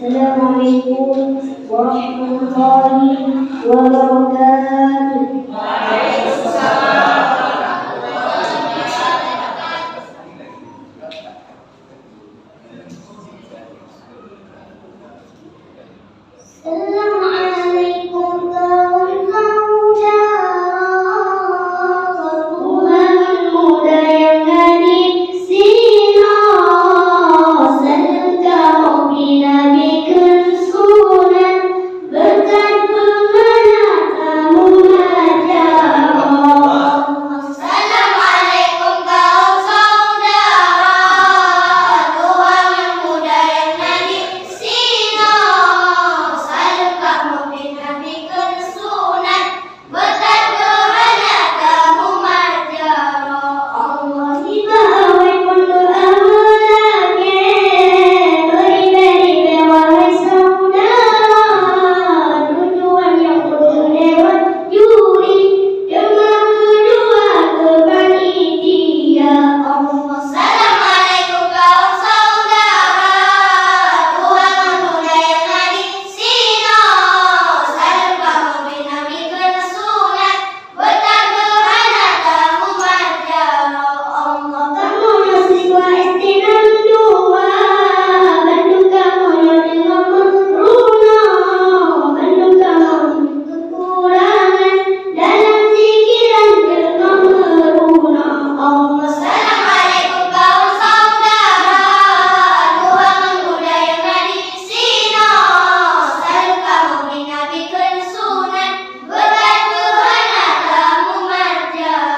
Assalamualaikum warahmatullahi wabarakatuh. Assalamualaikum kawan saudara, Tuhan muda yang ada di sini. Salam kau bila bikin sunat, berkat penghana kamu ajar. Assalamualaikum kawan saudara, Tuhan muda yang ada di sini. Salam kamu bila bikin sunat, berkat penghana kamu ajar. Allah dibawai pondok amalake, beri-beri wahai saudara, tujuan yang lewat juri, dengan kedua ke panitia. Assalamualaikum kawan saudara, Tuhan muda yang ada di sini. Salam kamu bila bikin sunat, berkat penghana kamu ajar. Allah kamu nasibah istinam dua, bantu kamu dengan meruna, bantu kamu kekurangan dalam pikiran dengan meruna. Assalamualaikum kawan saudara, Tuhan muda yang ada di sini. Salam kamu bila bikin sunat, berkat penghana kamu ajar.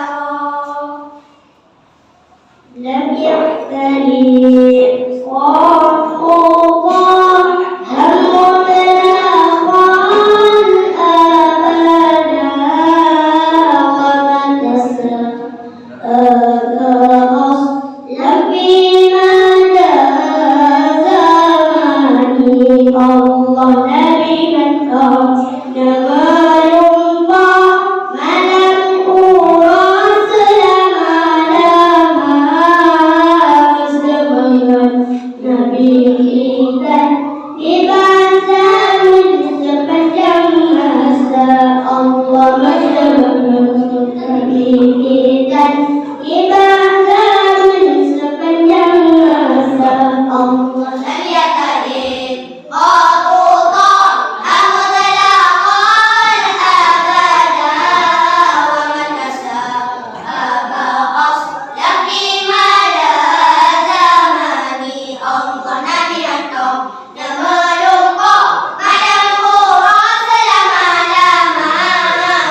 لم يختلف صرف الله همنا قال أبدا ومن تسأل في مدى زماني. Allah Nabi engkau nama lumpah malam urang selama-lama, bersama Nabi kita di bangsa sepanjang masa. Allah bersama Nabi kita di bangsa sepanjang masa. Allah Nabi kadir Qatullah hamdala qal abada wa man tasaba aslam fi mada zamani. Allah Nabi engkau nama lumpah malam urang selama-lama,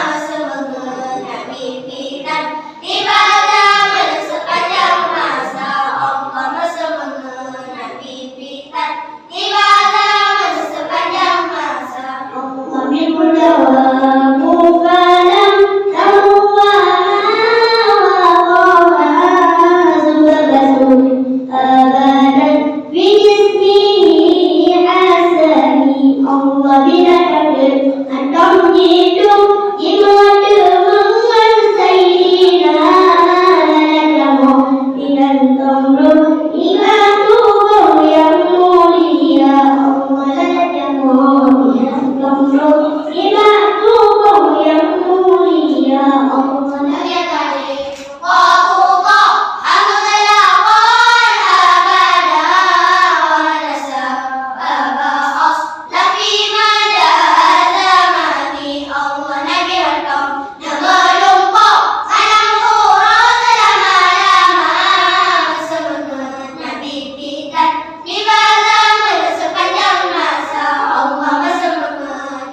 bersama Nabi kita di bangsa sepanjang masa. Allah bersama Nabi kita di bangsa sepanjang masa. Allah berdawamu falam tawwaha zubabatul abadan fi jismihi hasani. Allah bila kaget antum hidup imada mengasaina lalamu dengan tomro hingga tubuh yang mulia. Allah lalamu dengan tomro hingga tubuh yang mulia. Allah Nabi kadir Qatullah hamdala qal abada wa man tasaba aslam fi mada zamani. Allah Nabi engkau nama lumpah malam urang selama-lama, bersama Nabi kita di bangsa sepanjang masa. Allah bersama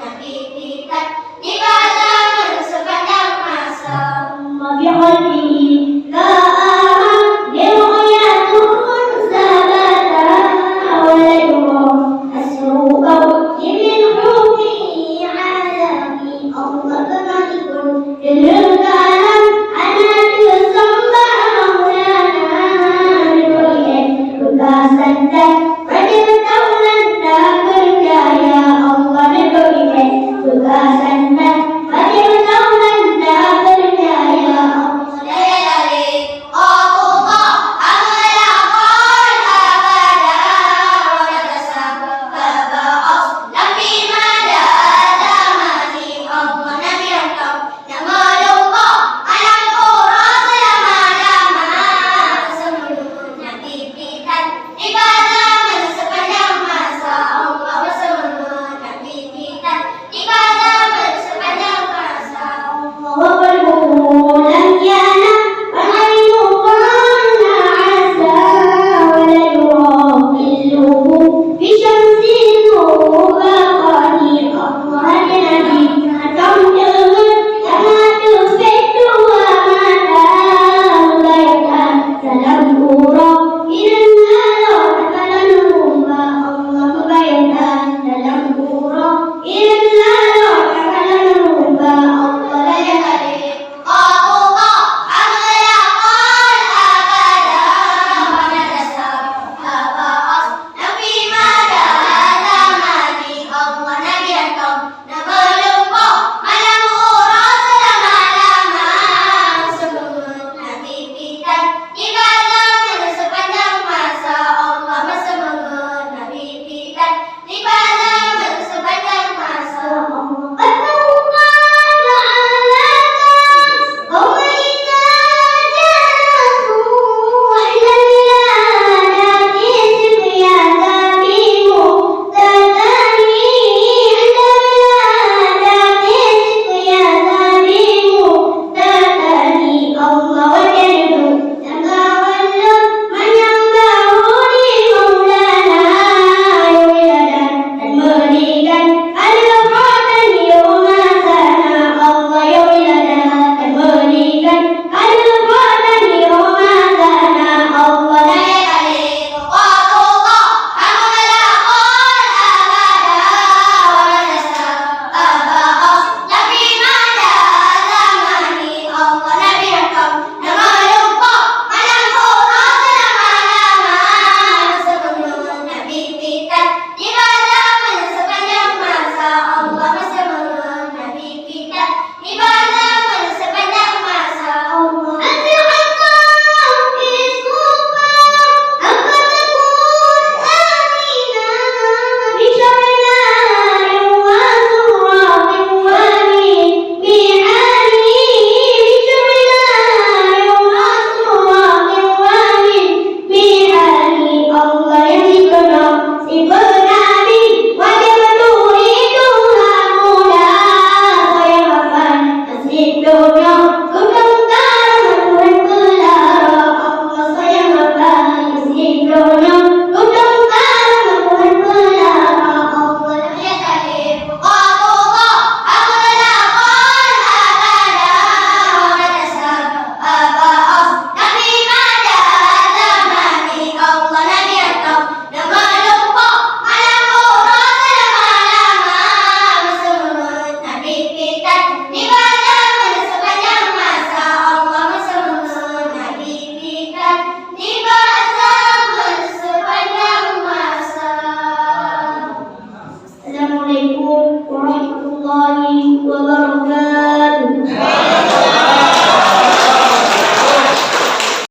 Nabi kita di bangsa sepanjang masa. Allah biqalbihi ka'aman biru'yatun sabata wa la yura asru'u min hukmi alami. Allah kemalikun